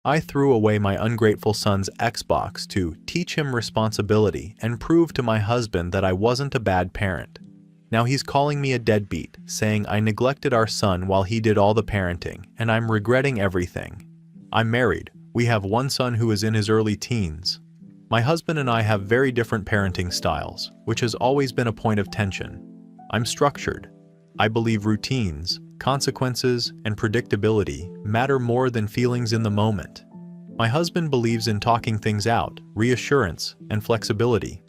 I threw away my ungrateful son's Xbox to teach him responsibility and prove to my husband that I wasn't a bad parent. Now he's calling me a deadbeat, saying I neglected our son while he did all the parenting, and I'm regretting everything. I'm married. We have one son who is in his early teens. My husband and I have very different parenting styles, which has always been a point of tension. I'm structured. I believe routines, consequences, and predictability matter more than feelings in the moment. My husband believes in talking things out, reassurance, and flexibility.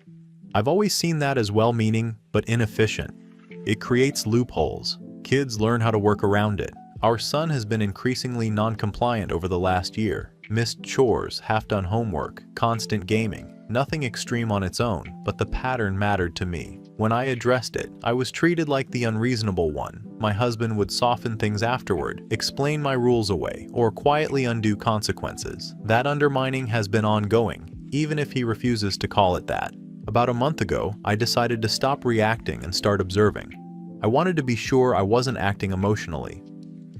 I've always seen that as well-meaning, but inefficient. It creates loopholes. Kids learn how to work around it. Our son has been increasingly non-compliant over the last year. Missed chores, half-done homework, constant gaming. Nothing extreme on its own, but the pattern mattered to me. When I addressed it, I was treated like the unreasonable one. My husband would soften things afterward, explain my rules away, or quietly undo consequences. That undermining has been ongoing, even if he refuses to call it that. About a month ago, I decided to stop reacting and start observing. I wanted to be sure I wasn't acting emotionally.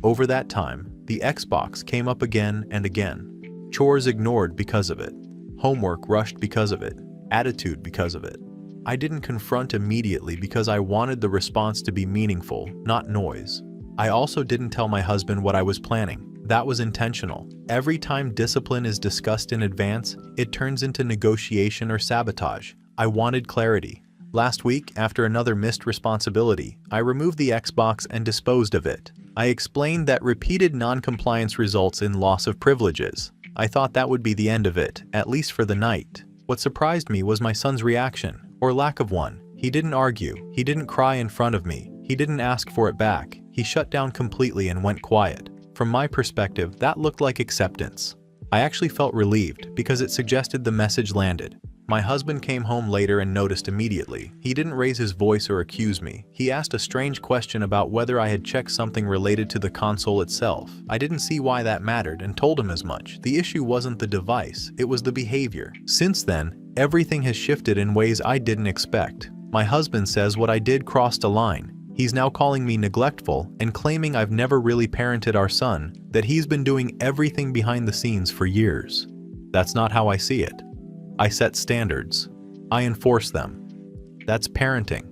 Over that time, the Xbox came up again and again. Chores ignored because of it. Homework rushed because of it. Attitude because of it. I didn't confront immediately because I wanted the response to be meaningful, not noise. I also didn't tell my husband what I was planning. That was intentional. Every time discipline is discussed in advance, it turns into negotiation or sabotage. I wanted clarity. Last week, after another missed responsibility, I removed the Xbox and disposed of it. I explained that repeated non-compliance results in loss of privileges. I thought that would be the end of it, at least for the night. What surprised me was my son's reaction, or lack of one. He didn't argue. He didn't cry in front of me. He didn't ask for it back. He shut down completely and went quiet. From my perspective, that looked like acceptance. I actually felt relieved because it suggested the message landed. My husband came home later and noticed immediately. He didn't raise his voice or accuse me. He asked a strange question about whether I had checked something related to the console itself. I didn't see why that mattered and told him as much. The issue wasn't the device, it was the behavior. Since then, everything has shifted in ways I didn't expect. My husband says what I did crossed a line. He's now calling me neglectful and claiming I've never really parented our son, that he's been doing everything behind the scenes for years. That's not how I see it. I set standards. I enforce them. That's parenting.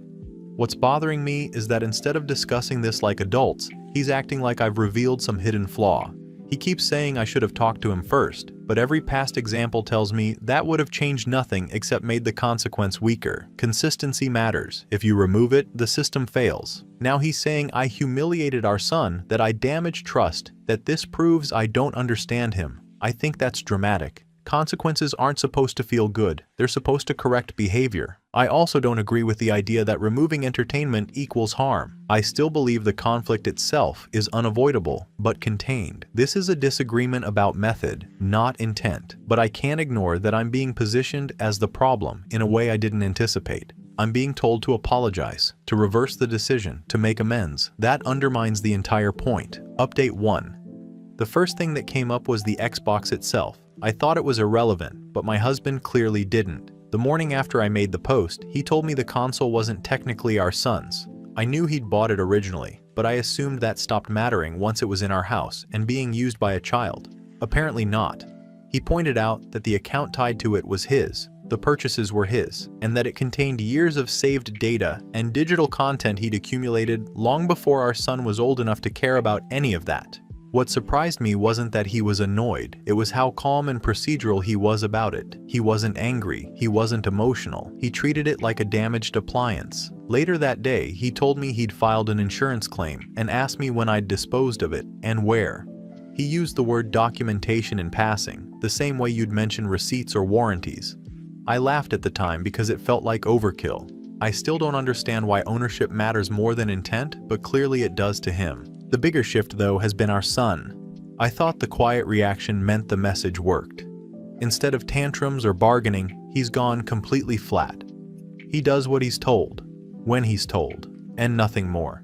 What's bothering me is that instead of discussing this like adults, he's acting like I've revealed some hidden flaw. He keeps saying I should have talked to him first, but every past example tells me that would have changed nothing except made the consequence weaker. Consistency matters. If you remove it, the system fails. Now he's saying I humiliated our son, that I damaged trust, that this proves I don't understand him. I think that's dramatic. Consequences aren't supposed to feel good. They're supposed to correct behavior. I also don't agree with the idea that removing entertainment equals harm. I still believe the conflict itself is unavoidable, but contained. This is a disagreement about method, not intent. But I can't ignore that I'm being positioned as the problem in a way I didn't anticipate. I'm being told to apologize, to reverse the decision, to make amends. That undermines the entire point. Update 1. The first thing that came up was the Xbox itself. I thought it was irrelevant, but my husband clearly didn't. The morning after I made the post, he told me the console wasn't technically our son's. I knew he'd bought it originally, but I assumed that stopped mattering once it was in our house and being used by a child. Apparently not. He pointed out that the account tied to it was his, the purchases were his, and that it contained years of saved data and digital content he'd accumulated long before our son was old enough to care about any of that. What surprised me wasn't that he was annoyed, it was how calm and procedural he was about it. He wasn't angry, he wasn't emotional, he treated it like a damaged appliance. Later that day, he told me he'd filed an insurance claim and asked me when I'd disposed of it and where. He used the word documentation in passing, the same way you'd mention receipts or warranties. I laughed at the time because it felt like overkill. I still don't understand why ownership matters more than intent, but clearly it does to him. The bigger shift, though, has been our son. I thought the quiet reaction meant the message worked. Instead of tantrums or bargaining, he's gone completely flat. He does what he's told, when he's told, and nothing more.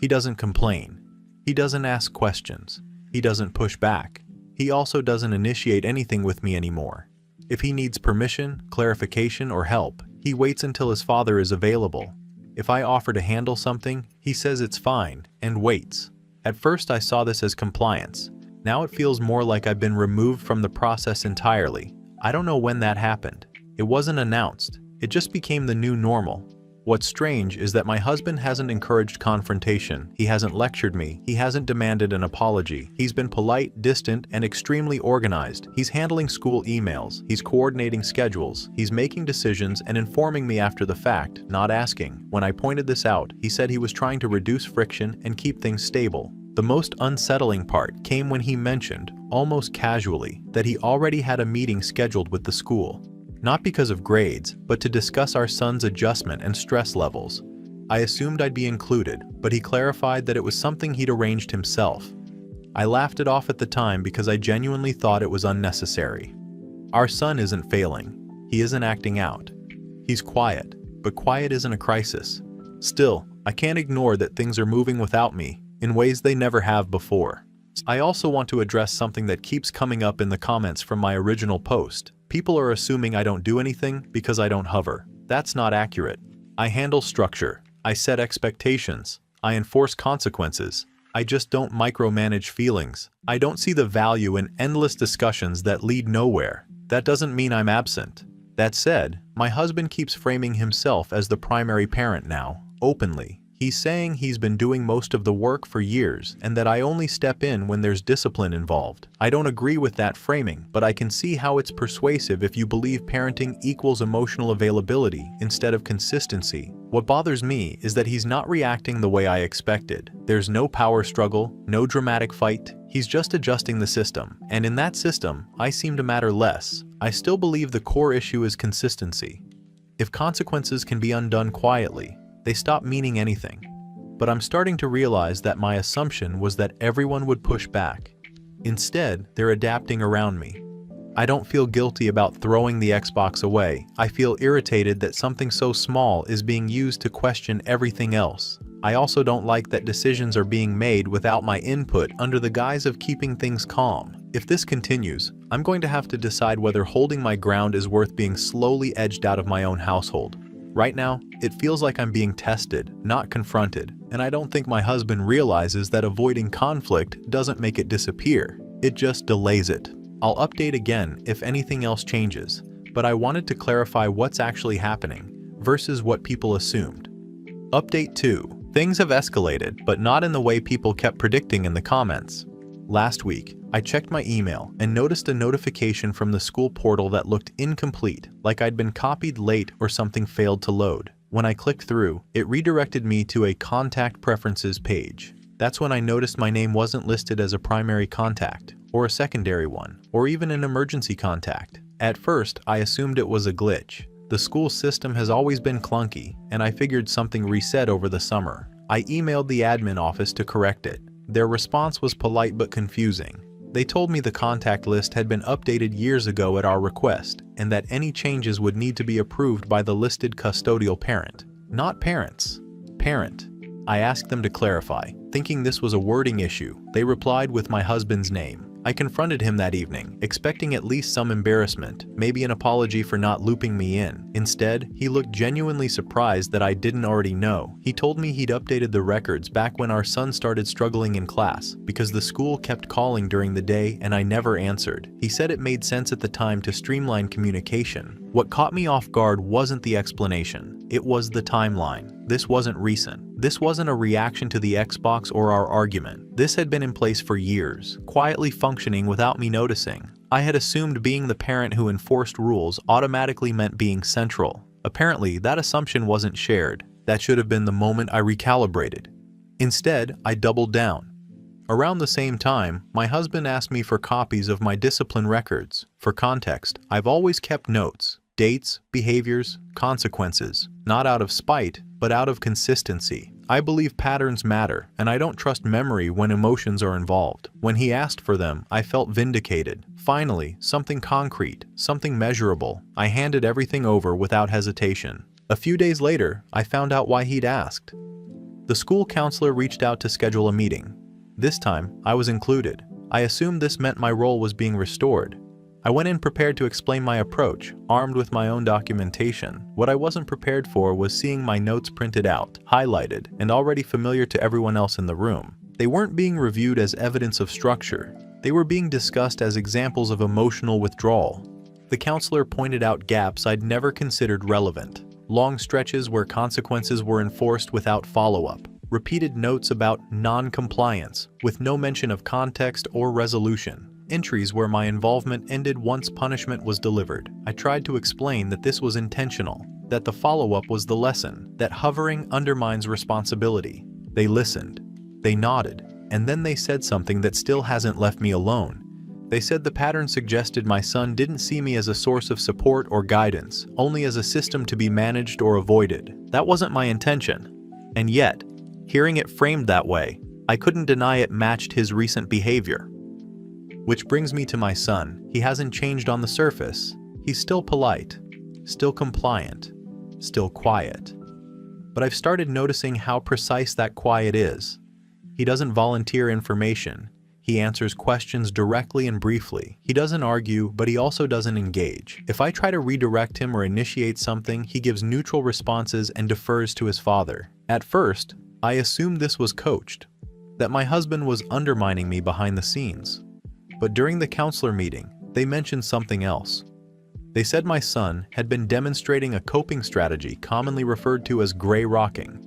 He doesn't complain. He doesn't ask questions. He doesn't push back. He also doesn't initiate anything with me anymore. If he needs permission, clarification, or help, he waits until his father is available. If I offer to handle something, he says it's fine, and waits. At first I saw this as compliance. Now it feels more like I've been removed from the process entirely. I don't know when that happened. It wasn't announced. It just became the new normal. What's strange is that my husband hasn't encouraged confrontation, he hasn't lectured me, he hasn't demanded an apology. He's been polite, distant, and extremely organized. He's handling school emails, he's coordinating schedules, he's making decisions and informing me after the fact, not asking. When I pointed this out, he said he was trying to reduce friction and keep things stable. The most unsettling part came when he mentioned, almost casually, that he already had a meeting scheduled with the school. Not because of grades, but to discuss our son's adjustment and stress levels. I assumed I'd be included, but he clarified that it was something he'd arranged himself. I laughed it off at the time because I genuinely thought it was unnecessary. Our son isn't failing. He isn't acting out. He's quiet, but quiet isn't a crisis. Still, I can't ignore that things are moving without me, in ways they never have before. I also want to address something that keeps coming up in the comments from my original post. People are assuming I don't do anything because I don't hover. That's not accurate. I handle structure. I set expectations. I enforce consequences. I just don't micromanage feelings. I don't see the value in endless discussions that lead nowhere. That doesn't mean I'm absent. That said, my husband keeps framing himself as the primary parent now, openly. He's saying he's been doing most of the work for years and that I only step in when there's discipline involved. I don't agree with that framing, but I can see how it's persuasive if you believe parenting equals emotional availability instead of consistency. What bothers me is that he's not reacting the way I expected. There's no power struggle, no dramatic fight. He's just adjusting the system, and in that system, I seem to matter less. I still believe the core issue is consistency. If consequences can be undone quietly, they stop meaning anything. But I'm starting to realize that my assumption was that everyone would push back. Instead, they're adapting around me. I don't feel guilty about throwing the Xbox away. I feel irritated that something so small is being used to question everything else. I also don't like that decisions are being made without my input under the guise of keeping things calm. If this continues, I'm going to have to decide whether holding my ground is worth being slowly edged out of my own household. Right now, it feels like I'm being tested, not confronted, and I don't think my husband realizes that avoiding conflict doesn't make it disappear. It just delays it. I'll update again if anything else changes, but I wanted to clarify what's actually happening versus what people assumed. Update 2. Things have escalated, but not in the way people kept predicting in the comments. Last week, I checked my email and noticed a notification from the school portal that looked incomplete, like I'd been copied late or something failed to load. When I clicked through, it redirected me to a Contact Preferences page. That's when I noticed my name wasn't listed as a primary contact, or a secondary one, or even an emergency contact. At first, I assumed it was a glitch. The school system has always been clunky, and I figured something reset over the summer. I emailed the admin office to correct it. Their response was polite but confusing. They told me the contact list had been updated years ago at our request, and that any changes would need to be approved by the listed custodial parent. Not parents. Parent. I asked them to clarify. Thinking this was a wording issue, they replied with my husband's name. I confronted him that evening, expecting at least some embarrassment, maybe an apology for not looping me in. Instead, he looked genuinely surprised that I didn't already know. He told me he'd updated the records back when our son started struggling in class, because the school kept calling during the day and I never answered. He said it made sense at the time to streamline communication. What caught me off guard wasn't the explanation, it was the timeline. This wasn't recent. This wasn't a reaction to the Xbox or our argument. This had been in place for years, quietly functioning without me noticing. I had assumed being the parent who enforced rules automatically meant being central. Apparently, that assumption wasn't shared. That should have been the moment I recalibrated. Instead, I doubled down. Around the same time, my husband asked me for copies of my discipline records. For context, I've always kept notes, dates, behaviors, consequences, not out of spite, but out of consistency. I believe patterns matter, and I don't trust memory when emotions are involved. When he asked for them, I felt vindicated. Finally, something concrete, something measurable. I handed everything over without hesitation. A few days later, I found out why he'd asked. The school counselor reached out to schedule a meeting. This time, I was included. I assumed this meant my role was being restored. I went in prepared to explain my approach, armed with my own documentation. What I wasn't prepared for was seeing my notes printed out, highlighted, and already familiar to everyone else in the room. They weren't being reviewed as evidence of structure. They were being discussed as examples of emotional withdrawal. The counselor pointed out gaps I'd never considered relevant. Long stretches where consequences were enforced without follow-up. Repeated notes about non-compliance, with no mention of context or resolution. Entries where my involvement ended once punishment was delivered. I tried to explain that this was intentional, that the follow-up was the lesson, that hovering undermines responsibility. They listened. They nodded. And then they said something that still hasn't left me alone. They said the pattern suggested my son didn't see me as a source of support or guidance, only as a system to be managed or avoided. That wasn't my intention. And yet, hearing it framed that way, I couldn't deny it matched his recent behavior. Which brings me to my son. He hasn't changed on the surface. He's still polite, still compliant, still quiet. But I've started noticing how precise that quiet is. He doesn't volunteer information. He answers questions directly and briefly. He doesn't argue, but he also doesn't engage. If I try to redirect him or initiate something, he gives neutral responses and defers to his father. At first, I assumed this was coached, that my husband was undermining me behind the scenes. But during the counselor meeting, they mentioned something else. They said my son had been demonstrating a coping strategy commonly referred to as gray rocking,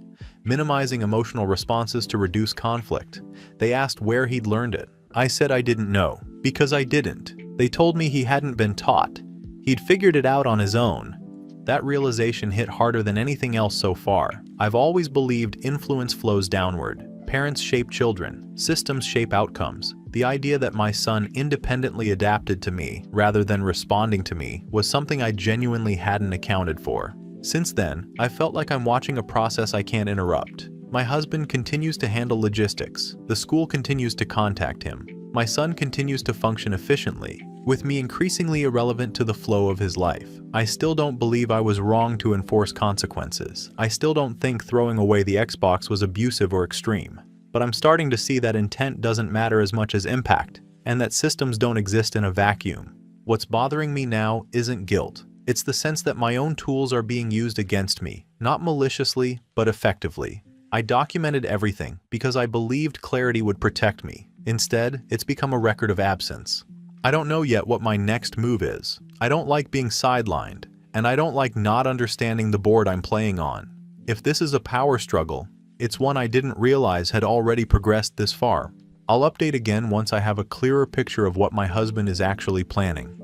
minimizing emotional responses to reduce conflict. They asked where he'd learned it. I said I didn't know, because I didn't. They told me he hadn't been taught. He'd figured it out on his own. That realization hit harder than anything else so far. I've always believed influence flows downward. Parents shape children. Systems shape outcomes. The idea that my son independently adapted to me, rather than responding to me, was something I genuinely hadn't accounted for. Since then, I felt like I'm watching a process I can't interrupt. My husband continues to handle logistics. The school continues to contact him. My son continues to function efficiently, with me increasingly irrelevant to the flow of his life. I still don't believe I was wrong to enforce consequences. I still don't think throwing away the Xbox was abusive or extreme. But I'm starting to see that intent doesn't matter as much as impact, and that systems don't exist in a vacuum. What's bothering me now isn't guilt. It's the sense that my own tools are being used against me, not maliciously, but effectively. I documented everything because I believed clarity would protect me. Instead, it's become a record of absence. I don't know yet what my next move is. I don't like being sidelined, and I don't like not understanding the board I'm playing on. If this is a power struggle, it's one I didn't realize had already progressed this far. I'll update again once I have a clearer picture of what my husband is actually planning.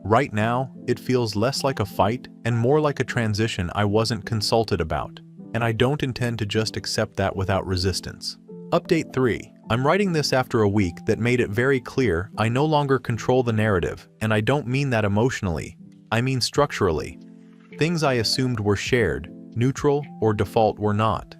Right now, it feels less like a fight and more like a transition I wasn't consulted about, and I don't intend to just accept that without resistance. Update 3. I'm writing this after a week that made it very clear I no longer control the narrative, and I don't mean that emotionally. I mean structurally. Things I assumed were shared, neutral, or default were not.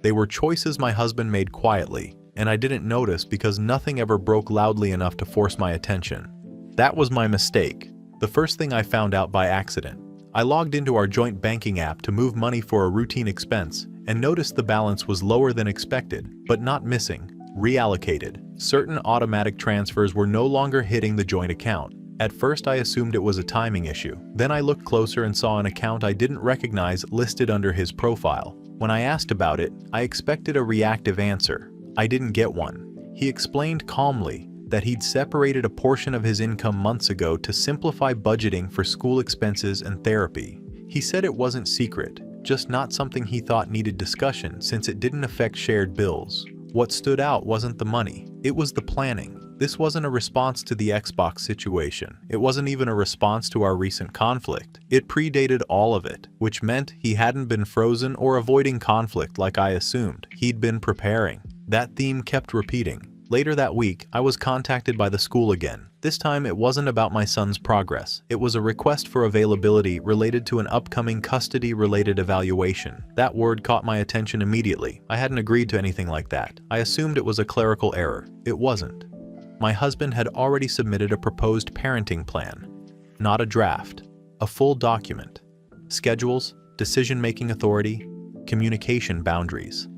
They were choices my husband made quietly, and I didn't notice because nothing ever broke loudly enough to force my attention. That was my mistake. The first thing I found out by accident. I logged into our joint banking app to move money for a routine expense and noticed the balance was lower than expected, but not missing, reallocated. Certain automatic transfers were no longer hitting the joint account. At first I assumed it was a timing issue. Then I looked closer and saw an account I didn't recognize listed under his profile. When I asked about it, I expected a reactive answer. I didn't get one. He explained calmly that he'd separated a portion of his income months ago to simplify budgeting for school expenses and therapy. He said it wasn't secret, just not something he thought needed discussion since it didn't affect shared bills. What stood out wasn't the money, it was the planning. This wasn't a response to the Xbox situation. It wasn't even a response to our recent conflict. It predated all of it, which meant he hadn't been frozen or avoiding conflict like I assumed. He'd been preparing. That theme kept repeating. Later that week, I was contacted by the school again. This time it wasn't about my son's progress. It was a request for availability related to an upcoming custody-related evaluation. That word caught my attention immediately. I hadn't agreed to anything like that. I assumed it was a clerical error. It wasn't. My husband had already submitted a proposed parenting plan. Not a draft. A full document. Schedules, decision-making authority, communication boundaries.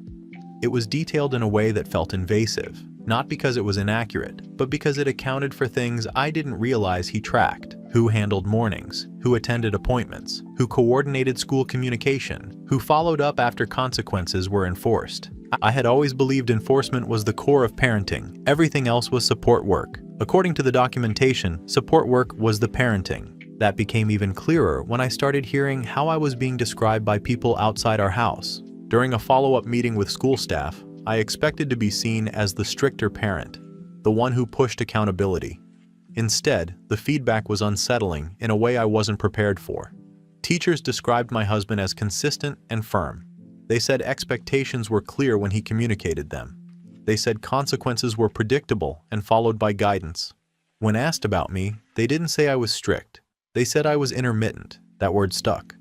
It was detailed in a way that felt invasive. Not because it was inaccurate, but because it accounted for things I didn't realize he tracked. Who handled mornings, who attended appointments, who coordinated school communication, who followed up after consequences were enforced. I had always believed enforcement was the core of parenting. Everything else was support work. According to the documentation, support work was the parenting. That became even clearer when I started hearing how I was being described by people outside our house. During a follow-up meeting with school staff, I expected to be seen as the stricter parent, the one who pushed accountability. Instead, the feedback was unsettling in a way I wasn't prepared for. Teachers described my husband as consistent and firm. They said expectations were clear when he communicated them. They said consequences were predictable and followed by guidance. When asked about me, they didn't say I was strict. They said I was intermittent. That word stuck.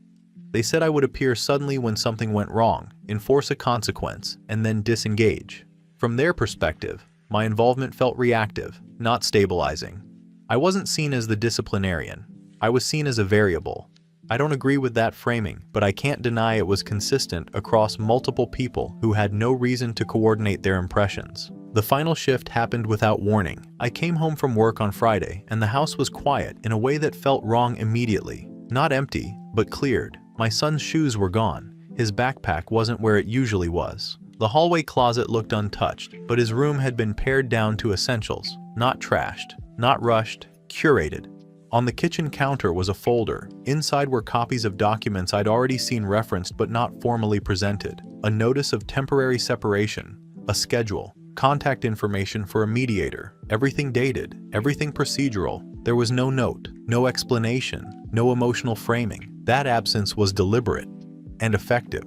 They said I would appear suddenly when something went wrong, enforce a consequence, and then disengage. From their perspective, my involvement felt reactive, not stabilizing. I wasn't seen as the disciplinarian. I was seen as a variable. I don't agree with that framing, but I can't deny it was consistent across multiple people who had no reason to coordinate their impressions. The final shift happened without warning. I came home from work on Friday, and the house was quiet in a way that felt wrong immediately. Not empty, but cleared. My son's shoes were gone. His backpack wasn't where it usually was. The hallway closet looked untouched, but his room had been pared down to essentials. Not trashed, not rushed, curated. On the kitchen counter was a folder. Inside were copies of documents I'd already seen referenced but not formally presented. A notice of temporary separation, a schedule, contact information for a mediator, everything dated, everything procedural. There was no note, no explanation, no emotional framing. That absence was deliberate and effective.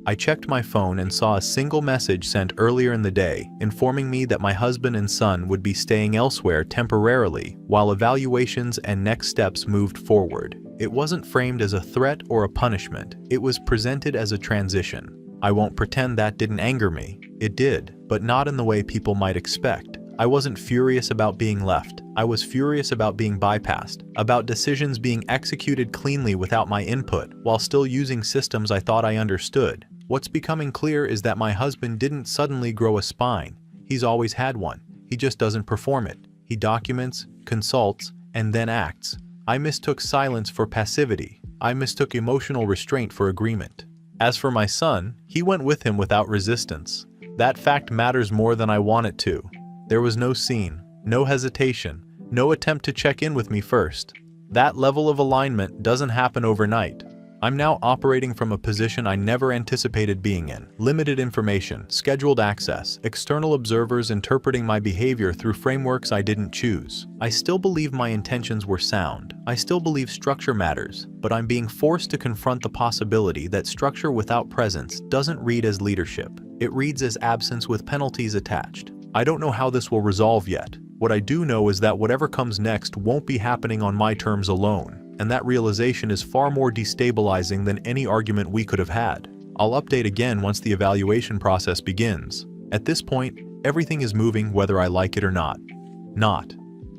I checked my phone and saw a single message sent earlier in the day informing me that my husband and son would be staying elsewhere temporarily while evaluations and next steps moved forward. It wasn't framed as a threat or a punishment. It was presented as a transition. I won't pretend that didn't anger me. It did, but not in the way people might expect. I wasn't furious about being left. I was furious about being bypassed, about decisions being executed cleanly without my input, while still using systems I thought I understood. What's becoming clear is that my husband didn't suddenly grow a spine. He's always had one. He just doesn't perform it. He documents, consults, and then acts. I mistook silence for passivity. I mistook emotional restraint for agreement. As for my son, he went with him without resistance. That fact matters more than I want it to. There was no scene, no hesitation, no attempt to check in with me first. That level of alignment doesn't happen overnight. I'm now operating from a position I never anticipated being in. Limited information, scheduled access, external observers interpreting my behavior through frameworks I didn't choose. I still believe my intentions were sound. I still believe structure matters, but I'm being forced to confront the possibility that structure without presence doesn't read as leadership. It reads as absence with penalties attached. I don't know how this will resolve yet. What I do know is that whatever comes next won't be happening on my terms alone, and that realization is far more destabilizing than any argument we could have had. I'll update again once the evaluation process begins. At this point, everything is moving whether I like it or not.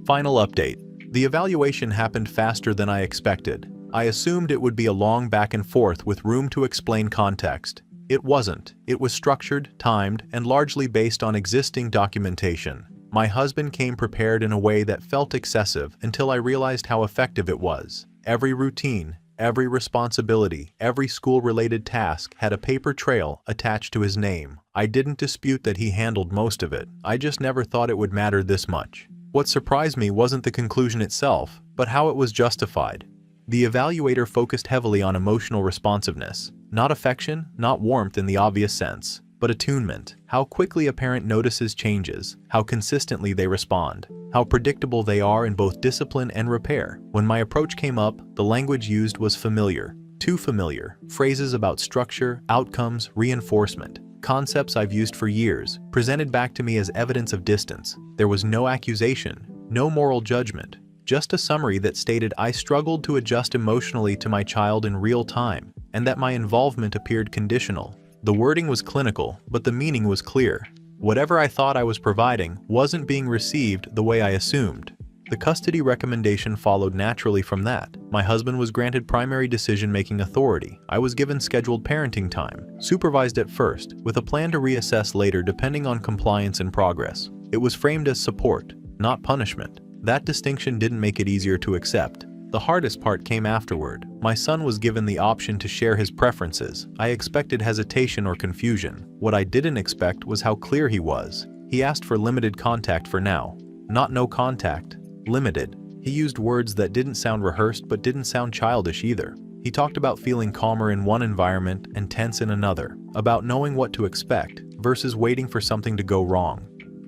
Final update. The evaluation happened faster than I expected. I assumed it would be a long back and forth with room to explain context. It wasn't. It was structured, timed, and largely based on existing documentation. My husband came prepared in a way that felt excessive until I realized how effective it was. Every routine, every responsibility, every school-related task had a paper trail attached to his name. I didn't dispute that he handled most of it. I just never thought it would matter this much. What surprised me wasn't the conclusion itself, but how it was justified. The evaluator focused heavily on emotional responsiveness. Not affection, not warmth in the obvious sense, but attunement. How quickly a parent notices changes, how consistently they respond, how predictable they are in both discipline and repair. When my approach came up, the language used was familiar. Too familiar. Phrases about structure, outcomes, reinforcement. Concepts I've used for years, presented back to me as evidence of distance. There was no accusation, no moral judgment. Just a summary that stated I struggled to adjust emotionally to my child in real time, and that my involvement appeared conditional. The wording was clinical, but the meaning was clear. Whatever I thought I was providing wasn't being received the way I assumed. The custody recommendation followed naturally from that. My husband was granted primary decision-making authority. I was given scheduled parenting time, supervised at first, with a plan to reassess later depending on compliance and progress. It was framed as support, not punishment. That distinction didn't make it easier to accept. The hardest part came afterward. My son was given the option to share his preferences. I expected hesitation or confusion. What I didn't expect was how clear he was. He asked for limited contact for now. Not no contact, limited. He used words that didn't sound rehearsed but didn't sound childish either. He talked about feeling calmer in one environment and tense in another, about knowing what to expect versus waiting for something to go wrong.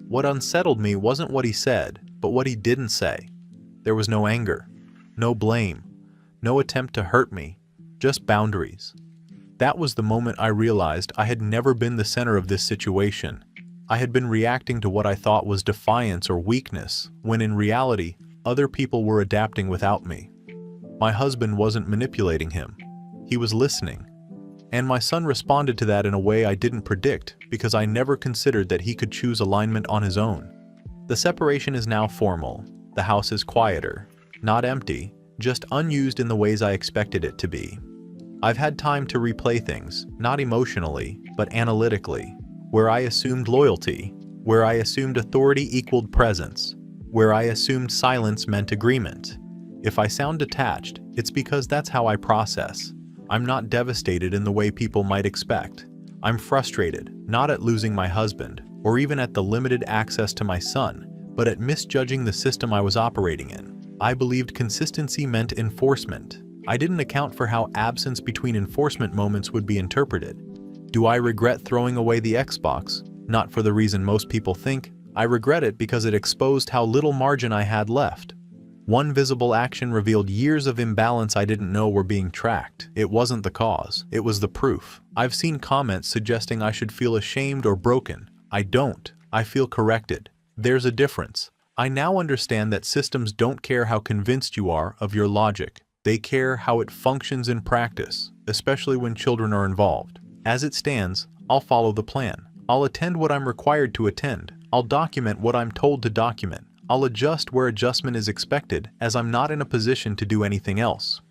What unsettled me wasn't what he said, but what he didn't say. There was no anger, no blame, no attempt to hurt me, just boundaries. That was the moment I realized I had never been the center of this situation. I had been reacting to what I thought was defiance or weakness, when in reality, other people were adapting without me. My husband wasn't manipulating him. He was listening. And my son responded to that in a way I didn't predict because I never considered that he could choose alignment on his own. The separation is now formal. The house is quieter, not empty, just unused in the ways I expected it to be. I've had time to replay things, not emotionally, but analytically, where I assumed loyalty, where I assumed authority equaled presence, where I assumed silence meant agreement. If I sound detached, it's because that's how I process. I'm not devastated in the way people might expect. I'm frustrated, not at losing my husband, or even at the limited access to my son, but at misjudging the system I was operating in. I believed consistency meant enforcement. I didn't account for how absence between enforcement moments would be interpreted. Do I regret throwing away the Xbox? Not for the reason most people think. I regret it because it exposed how little margin I had left. One visible action revealed years of imbalance I didn't know were being tracked. It wasn't the cause, it was the proof. I've seen comments suggesting I should feel ashamed or broken. I don't. I feel corrected. There's a difference. I now understand that systems don't care how convinced you are of your logic. They care how it functions in practice, especially when children are involved. As it stands, I'll follow the plan. I'll attend what I'm required to attend. I'll document what I'm told to document. I'll adjust where adjustment is expected, as I'm not in a position to do anything else.